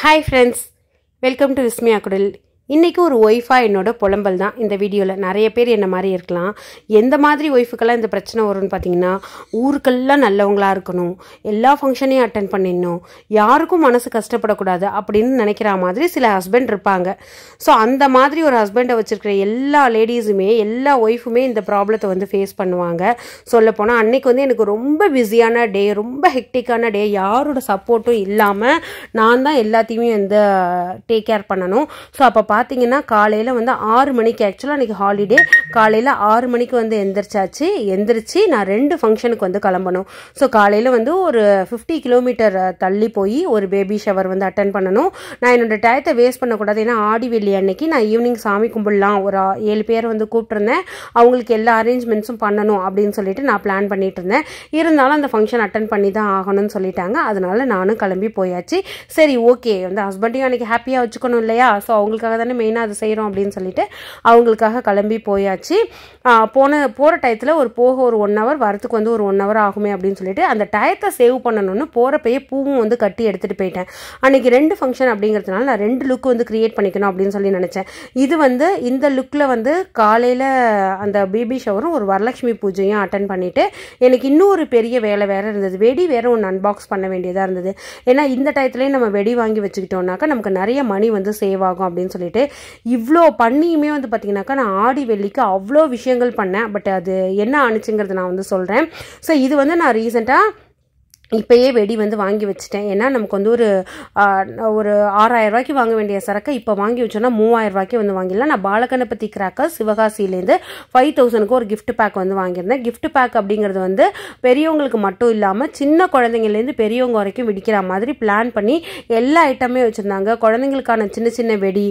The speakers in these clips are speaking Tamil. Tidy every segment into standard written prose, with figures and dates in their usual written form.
Hi friends, welcome to Vismaya Kudal. இன்னைக்கு ஒரு ஒய்ஃபா என்னோட புலம்பல் தான் இந்த வீடியோவில். நிறைய பேர் என்ன மாதிரி இருக்கலாம். எந்த மாதிரி ஒய்ஃபுக்கெல்லாம் இந்த பிரச்சனை வரும்னு பார்த்தீங்கன்னா, ஊருக்கெல்லாம் நல்லவங்களா இருக்கணும், எல்லா ஃபங்க்ஷனையும் அட்டென்ட் பண்ணிடணும், யாருக்கும் மனசு கஷ்டப்படக்கூடாது அப்படின்னு நினைக்கிற மாதிரி சில ஹஸ்பண்ட் இருப்பாங்க. ஸோ அந்த மாதிரி ஒரு ஹஸ்பண்டை வச்சுருக்கிற எல்லா லேடிஸுமே எல்லா ஒய்ஃபுமே இந்த ப்ராப்ளத்தை வந்து ஃபேஸ் பண்ணுவாங்க. சொல்லப்போனால் அன்னைக்கு வந்து எனக்கு ரொம்ப பிஸியான டே, ரொம்ப ஹெக்டிக்கான டே, யாரோட சப்போர்ட்டும் இல்லாமல் நான் தான் எல்லாத்தையுமே வந்து டேக் கேர் பண்ணணும். ஸோ அப்போ பார்த்தீங்கன்னா காலையில் வந்து 6 மணிக்கு, ஆக்சுவலாக அன்றைக்கி ஹாலிடே, காலையில் 6 மணிக்கு வந்து எந்திரிச்சு நான் 2 ஃபங்க்ஷனுக்கு வந்து கிளம்பணும். ஸோ காலையில் வந்து ஒரு 50 கிலோமீட்டர் தள்ளி போய் ஒரு பேபி ஷவர் வந்து அட்டன் பண்ணணும். நான் என்னோடய டயத்தை வேஸ்ட் பண்ணக்கூடாது. ஏன்னா ஆடி வெள்ளி அன்னைக்கு நான் ஈவினிங் சாமி கும்பிடலாம், ஒரு 7 பேர் வந்து கூப்பிட்டுருந்தேன், அவங்களுக்கு எல்லா அரேஞ்ச்மெண்ட்ஸும் பண்ணணும் அப்படின்னு சொல்லிட்டு நான் பிளான் பண்ணிட்டு இருந்தேன். இருந்தாலும் அந்த ஃபங்க்ஷன் அட்டன் பண்ணி தான் ஆகணும்னு சொல்லிட்டாங்க. அதனால நானும் கிளம்பி போயாச்சு. சரி ஓகே, வந்து ஹஸ்பண்டையும் அன்றைக்கி ஹாப்பியாக வச்சுக்கணும் இல்லையா? ஸோ அவங்களுக்காக தானே மெயினாக அது செய்கிறோம் அப்படின்னு சொல்லிட்டு அவங்களுக்காக கிளம்பி போயாச்சு. போகிற டயத்தில் போக ஒரு 1 hour, வரத்துக்கு வந்து ஒரு 1 hour ஆகுமே அப்படின்னு சொல்லிட்டு அந்த டயத்தை சேவ் பண்ணணும்னு போகிறப்பயே பூவும் வந்து கட்டி எடுத்துகிட்டு போயிட்டேன். அன்றைக்கி 2 ஃபங்க்ஷன் அப்படிங்கிறதுனால நான் 2 லுக் வந்து க்ரியேட் பண்ணிக்கணும் அப்படின்னு சொல்லி நினச்சேன். இது வந்து இந்த லுக்கில் வந்து காலையில் அந்த பேபி ஷவரும் ஒரு வரலட்சுமி பூஜையும் அட்டன் பண்ணிவிட்டு எனக்கு இன்னும் ஒரு பெரிய வேலை வேறு இருந்தது. வெடி வேறு ஒன்று அன்பாக்ஸ் பண்ண வேண்டியதாக இருந்தது. ஏன்னா இந்த டயத்துலேயே நம்ம வெடி வாங்கி வச்சுக்கிட்டோம்னாக்கா நமக்கு நிறைய மணி வந்து சேவ் ஆகும் அப்படின்னு சொல்லிட்டு இவ்வளோ பண்ணியுமே வந்து பார்த்தீங்கன்னாக்கா நான் ஆடி வெள்ளிக்கு அவ்வளோ விஷயங்கள் பண்ணேன். பட் அது என்ன ஆணுச்சுங்கிறது நான் வந்து சொல்கிறேன். ஸோ இது வந்து நான் ரீசெண்டாக இப்போயே வெடி வந்து வாங்கி வச்சுட்டேன். ஏன்னா நமக்கு வந்து ஒரு 6000 ரூபாய்க்கு வாங்க வேண்டிய சரக்கை இப்போ வாங்கி வச்சோன்னா 3000 ரூபாய்க்கு வந்து வாங்கிடலாம். நான் பாலகணபதி கிராக்கர் சிவகாசியிலேருந்து 5000க்கு ஒரு கிஃப்ட் பேக் வந்து வாங்கியிருந்தேன். கிஃப்ட் பேக் அப்படிங்கிறது வந்து பெரியவங்களுக்கு மட்டும் இல்லாமல் சின்ன குழந்தைங்கள்லேருந்து பெரியவங்க வரைக்கும் வெடிக்கிற மாதிரி பிளான் பண்ணி எல்லா ஐட்டமே வச்சுருந்தாங்க. குழந்தைங்களுக்கான சின்ன சின்ன வெடி,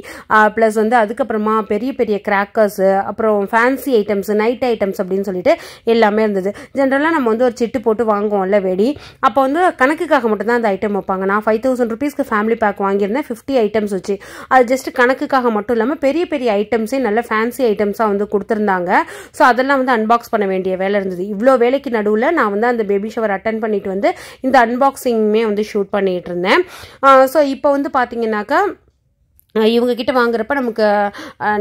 ப்ளஸ் வந்து அதுக்கப்புறமா பெரிய பெரிய கிராக்கர்ஸு, அப்புறம் ஃபேன்சி ஐட்டம்ஸ், நைட் ஐட்டம்ஸ் அப்படின்னு சொல்லிட்டு எல்லாமே இருந்தது. ஜென்ரலாக நம்ம வந்து ஒரு சிட்டு போட்டு வாங்குவோம்ல வெடி, அப்போ வந்து கணக்குக்காக மட்டும்தான் அந்த ஐட்டம் வைப்பாங்க. நான் 5000 ருபீஸ்க்கு ஃபேமிலி பேக் வாங்கியிருந்தேன், 50 ஐட்டம்ஸ் வச்சு. அது ஜஸ்ட் கணக்குக்காக மட்டும் இல்லாமல் பெரிய பெரிய ஐட்டம்ஸே நல்ல ஃபேன்சி ஐட்டம்ஸாக வந்து கொடுத்துருந்தாங்க. ஸோ அதெல்லாம் வந்து அன்பாக்ஸ் பண்ண வேண்டிய வேலை இருந்தது. இவ்வளோ வேலைக்கு நடுவில் நான் வந்து அந்த பேபி ஷவர் அட்டன் பண்ணிட்டு வந்து இந்த அன்பாக்சிங்குமே வந்து ஷூட் பண்ணிட்டு இருந்தேன். ஸோ இப்போ வந்து பார்த்தீங்கன்னாக்கா இவங்ககிட்ட வாங்குறப்ப நமக்கு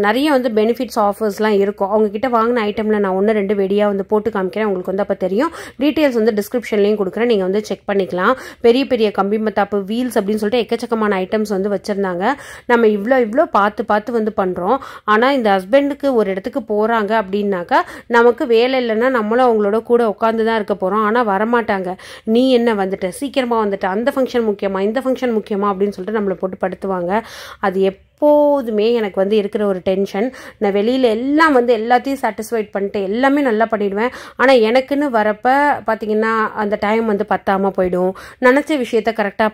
நிறைய வந்து பெனிஃபிட்ஸ் ஆஃபர்ஸ்லாம் இருக்கும். அவங்கக்கிட்ட வாங்கின ஐட்டமில் நான் 1-2 வெடியாக வந்து போட்டு காமிக்கிறேன். உங்களுக்கு வந்து அப்போ தெரியும். டீட்டெயில்ஸ் வந்து டிஸ்கிரிப்ஷன்லேயும் கொடுக்குறேன், நீங்கள் வந்து செக் பண்ணிக்கலாம். பெரிய பெரிய கம்பி மத்தாப்பு, வீல்ஸ் அப்படின்னு சொல்லிட்டு எக்கச்சக்கமான ஐட்டம்ஸ் வந்து வச்சுருந்தாங்க. நம்ம இவ்வளோ பார்த்து வந்து பண்ணுறோம். ஆனால் இந்த ஹஸ்பண்டுக்கு ஒரு இடத்துக்கு போகிறாங்க அப்படின்னாக்கா நமக்கு வேலை இல்லைன்னா நம்மளும் அவங்களோட கூட உட்காந்து தான் இருக்க போகிறோம். ஆனால் வரமாட்டாங்க. நீ என்ன வந்துட்ட, சீக்கிரமாக வந்துட்ட, அந்த ஃபங்க்ஷன் முக்கியமா, இந்த ஃபங்க்ஷன் முக்கியமா அப்படின்னு சொல்லிட்டு நம்மளை போட்டு படுத்துவாங்க. அது எப்போதுமே எனக்கு வந்து இருக்கிற ஒரு டென்ஷன். நான் வெளியில் எல்லாம் வந்து எல்லாத்தையும் சாட்டிஸ்ஃபைட் பண்ணிட்டு எல்லாமே நல்லா பண்ணிடுவேன். ஆனால் எனக்குன்னு வரப்போ பார்த்தீங்கன்னா அந்த டைம் வந்து பத்தாமல் போயிடும். நினச்ச விஷயத்த கரெக்டாக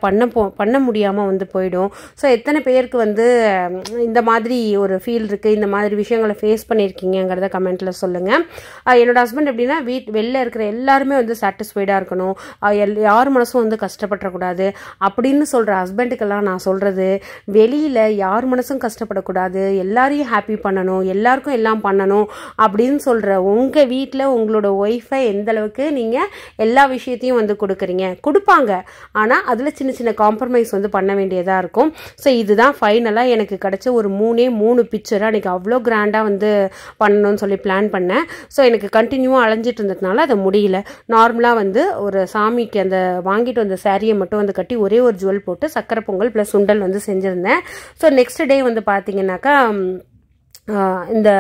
பண்ண முடியாமல் வந்து போயிடும். ஸோ எத்தனை பேருக்கு வந்து இந்த மாதிரி ஒரு ஃபீல் இருக்குது, இந்த மாதிரி விஷயங்களை ஃபேஸ் பண்ணியிருக்கீங்கிறத கமெண்ட்டில் சொல்லுங்கள். என்னோட ஹஸ்பண்ட் எப்படின்னா வெளில இருக்கிற எல்லாருமே வந்து சாட்டிஸ்ஃபைடாக இருக்கணும், யார் மனசும் வந்து கஷ்டப்படக்கூடாது அப்படின்னு சொல்கிற ஹஸ்பண்டுக்கெல்லாம் நான் சொல்கிறது, வெளியில் யார் மனசும் கஷ்டப்படக்கூடாது, எல்லாரையும் ஹாப்பி பண்ணணும், எல்லாருக்கும் எல்லாம் பண்ணணும் அப்படின்னு சொல்கிற உங்கள் வீட்டில் உங்களோட ஒய்ஃபை எந்த அளவுக்கு நீங்கள் எல்லா விஷயத்தையும் வந்து கொடுப்பாங்க. ஆனால் அதில் சின்ன சின்ன காம்ப்ரமைஸ் வந்து பண்ண வேண்டியதாக இருக்கும். ஸோ இதுதான் ஃபைனலாக எனக்கு கிடச்ச ஒரு 3 பிக்சர். அன்றைக்கி அவ்வளோ கிராண்டாக வந்து பண்ணணும்னு சொல்லி பிளான் பண்ணேன். ஸோ எனக்கு கண்டினியூவாக அலைஞ்சிட்டு இருந்ததுனால அதை முடியல. நார்மலாக வந்து ஒரு சாமிக்கு அந்த வாங்கிட்டு வந்த சாரியை மட்டும் வந்து கட்டி ஒரே ஒரு ஜுவல் போட்டு சக்கரை பொங்கல் ப்ளஸ் சுண்டல் வந்து செஞ்சுருந்தேன். ஸோ நெக்ஸ்ட் டே வந்து பார்த்தீங்கன்னாக்கா இந்த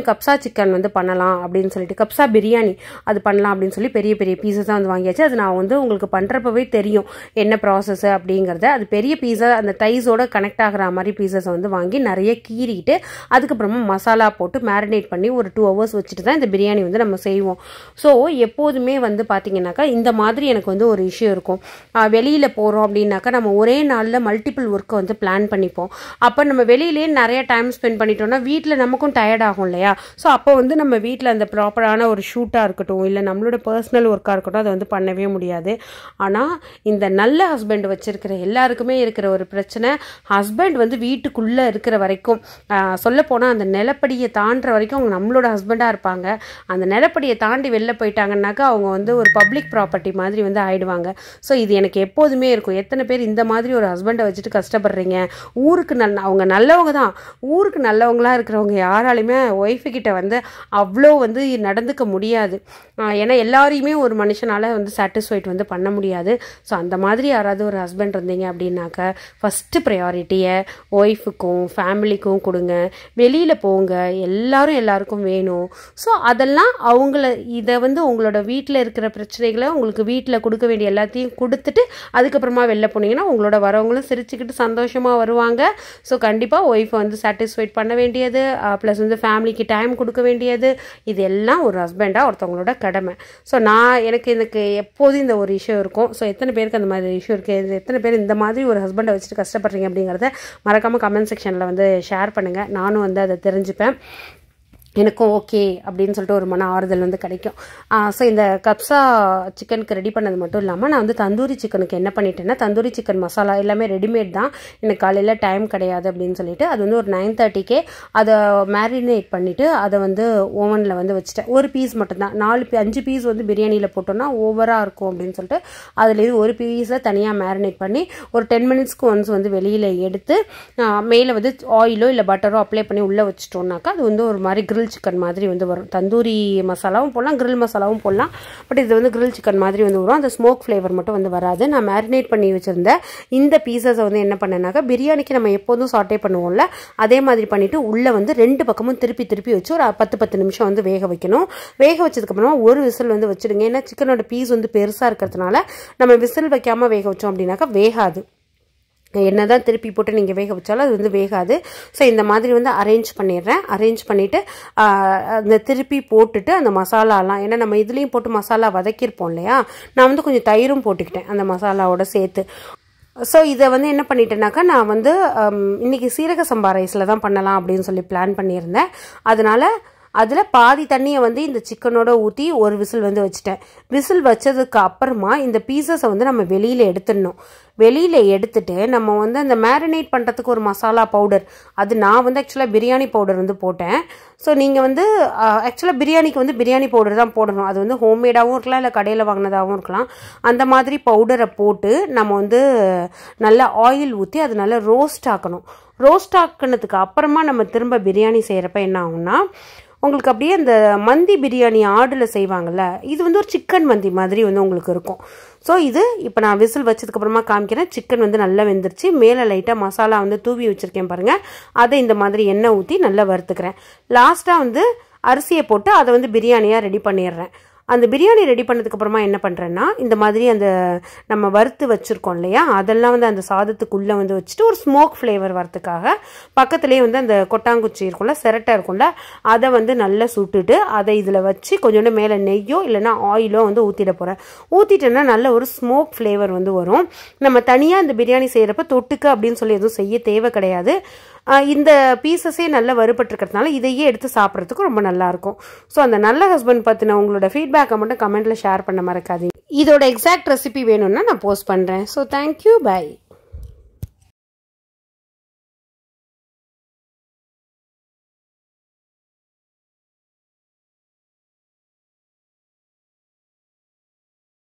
கப்சா சிக்கன் வந்து பண்ணலாம் அப்படின்னு சொல்லிட்டு, கப்சா பிரியாணி அது பண்ணலாம் அப்படின்னு சொல்லி பெரிய பெரிய பீஸஸாக வந்து வாங்கியாச்சு. அது நான் வந்து உங்களுக்கு பண்ணுறப்பவே தெரியும் என்ன ப்ராசஸ் அப்படிங்கிறத. அது பெரிய பீஸா, அந்த தைஸோட கனெக்ட் ஆகிற மாதிரி பீஸஸை வந்து வாங்கி நிறைய கீறிட்டு அதுக்கப்புறமா மசாலா போட்டு மேரினேட் பண்ணி ஒரு 2 hours வச்சுட்டு தான் இந்த பிரியாணி வந்து நம்ம செய்வோம். ஸோ எப்போதுமே வந்து பார்த்தீங்கன்னாக்கா இந்த மாதிரி எனக்கு வந்து ஒரு இஷ்யூ இருக்கும். வெளியில் போகிறோம் அப்படின்னாக்கா நம்ம ஒரே நாளில் மல்டிபிள் ஒர்க்கை வந்து பிளான் பண்ணிப்போம். அப்போ நம்ம வெளியிலே நிறைய டைம் ஸ்பெண்ட் பண்ணிட்டோம்னா வீட்டில் நமக்கும் டயர்ட் ஆகும் இல்லையா? ஸோ அப்போ வந்து நம்ம வீட்டில் அந்த ப்ராப்பரான ஒரு ஷூட்டாக இருக்கட்டும், இல்லை நம்மளோட பர்சனல் ஒர்க்காக இருக்கட்டும், அதை வந்து பண்ணவே முடியாது. ஆனால் இந்த நல்ல ஹஸ்பண்ட் வச்சிருக்கிற எல்லாருக்குமே இருக்கிற ஒரு பிரச்சனை, ஹஸ்பண்ட் வந்து வீட்டுக்குள்ளே இருக்கிற வரைக்கும், சொல்லப்போனால் அந்த நிலப்படியை தாண்டுற வரைக்கும் அவங்க நம்மளோட ஹஸ்பண்டாக இருப்பாங்க. அந்த நிலப்படியை தாண்டி வெளில போயிட்டாங்கன்னாக்கா அவங்க வந்து ஒரு பப்ளிக் ப்ராப்பர்ட்டி மாதிரி வந்து ஆயிடுவாங்க. ஸோ இது எனக்கு எப்போதுமே இருக்கும். எத்தனை பேர் இந்த மாதிரி ஒரு ஹஸ்பண்டை வச்சுட்டு கஷ்டப்படுறீங்க? ஊருக்கு அவங்க நல்லவங்க தான், ஊருக்கு நல்லவங்களாக இருக்கிறவங்க யாராலையுமே ஒய்ஃபுக்கிட்ட வந்து அவ்வளோ வந்து நடந்துக்க முடியாது. ஏன்னா எல்லாரையுமே ஒரு மனுஷனால் வந்து சாட்டிஸ்ஃபைட் வந்து பண்ண முடியாது. ஸோ அந்த மாதிரி யாராவது ஒரு ஹஸ்பண்ட் இருந்தீங்க அப்படின்னாக்க ஃபஸ்ட்டு ப்ரையாரிட்டியை ஒய்ஃபுக்கும் ஃபேமிலிக்கும் கொடுங்க. வெளியில் போங்க, எல்லாருக்கும் வேணும். ஸோ அதெல்லாம் இதை வந்து உங்களோட வீட்டில் இருக்கிற பிரச்சனைகளை உங்களுக்கு வீட்டில் கொடுக்க வேண்டிய எல்லாத்தையும் கொடுத்துட்டு அதுக்கப்புறமா வெளில போனீங்கன்னா உங்களோட வரவங்களும் சிரிச்சுக்கிட்டு சந்தோஷமாக வருவாங்க. ஸோ கண்டிப்பாக ஒய்ஃபை வந்து சாட்டிஸ்ஃபைட் பண்ண வேண்டியது, ப்ளஸ் வந்து ஃபேமிலிக்கு டைம் கொடுக்க வேண்டியது, இது எல்லாம் ஒரு ஹஸ்பண்டாக ஒருத்தவங்களோட கடமை. ஸோ எனக்கு எப்போதும் இந்த ஒரு இஷ்யூ இருக்கும். ஸோ எத்தனை பேருக்கு அந்த மாதிரி இஷ்யூ இருக்குது, எத்தனை பேர் இந்த மாதிரி ஒரு ஹஸ்பண்டை வச்சுட்டு கஷ்டப்படுறீங்க அப்படிங்கிறத மறக்காமல் கமெண்ட் செக்ஷனில் வந்து ஷேர் பண்ணுங்கள். நானும் வந்து அதை தெரிஞ்சுப்பேன். எனக்கும் ஓகே அப்படின்னு சொல்லிட்டு ஒரு மன ஆறுதல் வந்து கிடைக்கும். ஸோ இந்த கப்ஸா சிக்கனுக்கு ரெடி பண்ணது மட்டும் இல்லாமல் நான் வந்து தந்தூரி சிக்கனுக்கு என்ன பண்ணிட்டேன்னா, தந்தூரி சிக்கன் மசாலா எல்லாமே ரெடிமேட் தான். எனக்கு காலையில் டைம் கிடையாது அப்படின்னு சொல்லிட்டு அது வந்து ஒரு 9:30க்கே அதை மேரினேட் பண்ணிவிட்டு அதை வந்து ஓவனில் வந்து வச்சுட்டேன். ஒரு பீஸ் மட்டும்தான், 5 பீஸ் வந்து பிரியாணியில் போட்டோன்னா ஓவராக இருக்கும் அப்படின்னு சொல்லிட்டு அதுலேருந்து ஒரு பீஸை தனியாக மேரினேட் பண்ணி ஒரு 10 மினிட்ஸ்க்கு ஒன்ஸ் வந்து வெளியில் எடுத்து மேலே வந்து ஆயிலோ இல்லை பட்டரோ அப்ளை பண்ணி உள்ளே வச்சுட்டோம்னாக்கா அது வந்து ஒரு மாதிரி கிரில் சிக்கன் மாதிரி வந்து வரும். தந்தூரி மசாலாவும் போடலாம், கிரில் மசாலாவும் போடலாம். பட் இது வந்து கிரில் சிக்கன் மாதிரி வந்து வரும். அந்த ஸ்மோக் ஃப்ளேவர் மட்டும் வந்து வராது. நான் மேரினேட் பண்ணி வச்சுருந்த இந்த பீசஸை வந்து என்ன பண்ணேன்னாக்கா, பிரியாணிக்கு நம்ம எப்போதும் சாட்டே பண்ணுவோம்ல, அதே மாதிரி பண்ணிவிட்டு உள்ளே வந்து 2 பக்கமும் திருப்பி வச்சு ஒரு 10 நிமிஷம் வந்து வேக வைக்கணும். வேக வச்சதுக்கப்புறமா ஒரு விசில் வந்து வச்சுடுங்க. ஏன்னா சிக்கனோட பீஸ் வந்து பெருசாக இருக்கிறதுனால நம்ம விசில் வைக்காமல் வேக வச்சோம் அப்படின்னாக்கா வேகாது. என்னதான் திருப்பி போட்டு நீங்கள் வேக வச்சாலும் அது வந்து வேகாது. ஸோ இந்த மாதிரி வந்து அரேஞ்ச் பண்ணிடுறேன். அரேஞ்ச் பண்ணிவிட்டு அந்த திருப்பி போட்டுட்டு அந்த மசாலாலாம், ஏன்னா நம்ம இதுலேயும் போட்டு மசாலா வதக்கியிருப்போம் இல்லையா, நான் வந்து கொஞ்சம் தயிரும் போட்டுக்கிட்டேன் அந்த மசாலாவோட சேர்த்து. ஸோ இதை வந்து என்ன பண்ணிட்டேன்னாக்கா, நான் வந்து இன்றைக்கி சீரக சம்பா ரைஸில் தான் பண்ணலாம் அப்படின்னு சொல்லி பிளான் பண்ணியிருந்தேன். அதனால் அதில் பாதி தண்ணியை வந்து இந்த சிக்கனோட ஊற்றி ஒரு விசில் வந்து வச்சுட்டேன். விசில் வச்சதுக்கு அப்புறமா இந்த பீசஸை வந்து நம்ம வெளியில் எடுத்துடணும். வெளியில் எடுத்துட்டு நம்ம வந்து அந்த மேரினேட் பண்ணுறதுக்கு ஒரு மசாலா பவுடர், அது நான் வந்து ஆக்சுவலாக பிரியாணி பவுடர் வந்து போட்டேன். ஸோ நீங்கள் வந்து ஆக்சுவலாக பிரியாணிக்கு வந்து பிரியாணி பவுடர் தான் போடணும். அது வந்து ஹோம்மேடாகவும் இருக்கலாம், இல்லை கடையில் வாங்கினதாகவும் இருக்கலாம். அந்த மாதிரி பவுடரை போட்டு நம்ம வந்து நல்லா ஆயில் ஊற்றி அது நல்லா ரோஸ்ட் ஆக்கணும். ரோஸ்ட் ஆக்கினதுக்கு அப்புறமா நம்ம திரும்ப பிரியாணி செய்கிறப்ப என்ன ஆகும்னா, உங்களுக்கு அப்படியே அந்த மந்தி பிரியாணி ஆடில் செய்வாங்கள்ல, இது வந்து ஒரு சிக்கன் மந்தி மாதிரி வந்து உங்களுக்கு இருக்கும். ஸோ இது இப்போ நான் விசில் வச்சதுக்கப்புறமா காமிக்கிறேன். சிக்கன் வந்து நல்லா வெந்துருச்சு. மேலே லைட்டாக மசாலா வந்து தூவி வச்சுருக்கேன் பாருங்கள். அதை இந்த மாதிரி எண்ணெய் ஊற்றி நல்லா வறுத்துக்கிறேன். லாஸ்ட்டாக வந்து அரிசியை போட்டு அதை வந்து பிரியாணியாக ரெடி பண்ணிடுறேன். அந்த பிரியாணி ரெடி பண்ணதுக்கப்புறமா என்ன பண்ணுறேன்னா, இந்த மாதிரி அந்த நம்ம வறுத்து வச்சுருக்கோம் இல்லையா, அதெல்லாம் வந்து அந்த சாதத்துக்குள்ளே வந்து வச்சுட்டு ஒரு ஸ்மோக் ஃப்ளேவர் வரத்துக்காக பக்கத்துலேயே வந்து அந்த கொட்டாங்குச்சி இருக்கும்ல, சிரட்டை இருக்கும்ல, அதை வந்து நல்லா சுட்டுட்டு அதை இதில் வச்சு கொஞ்சோண்டு மேலே நெய்யோ இல்லைனா ஆயிலோ வந்து ஊற்றிட போகிறேன். ஊற்றிட்டேன்னா நல்ல ஒரு ஸ்மோக் ஃப்ளேவர் வந்து வரும். நம்ம தனியாக இந்த பிரியாணி செய்கிறப்ப தொட்டுக்க அப்படின்னு சொல்லி எதுவும் செய்ய தேவை கிடையாது. இந்த பீசஸே நல்லா வறுபட்டுருக்கிறதுனால இதையே எடுத்து சாப்பிட்றதுக்கு ரொம்ப நல்லாயிருக்கும். ஸோ அந்த நல்ல ஹஸ்பண்ட் பற்றின உங்களோட ஃபீட்பேக்கை மட்டும் கமெண்ட்டில் ஷேர் பண்ண மறக்காதீங்க. இதோட எக்ஸாக்ட் ரெசிபி வேணும்னா நான் போஸ்ட் பண்ணுறேன். So thank you, by.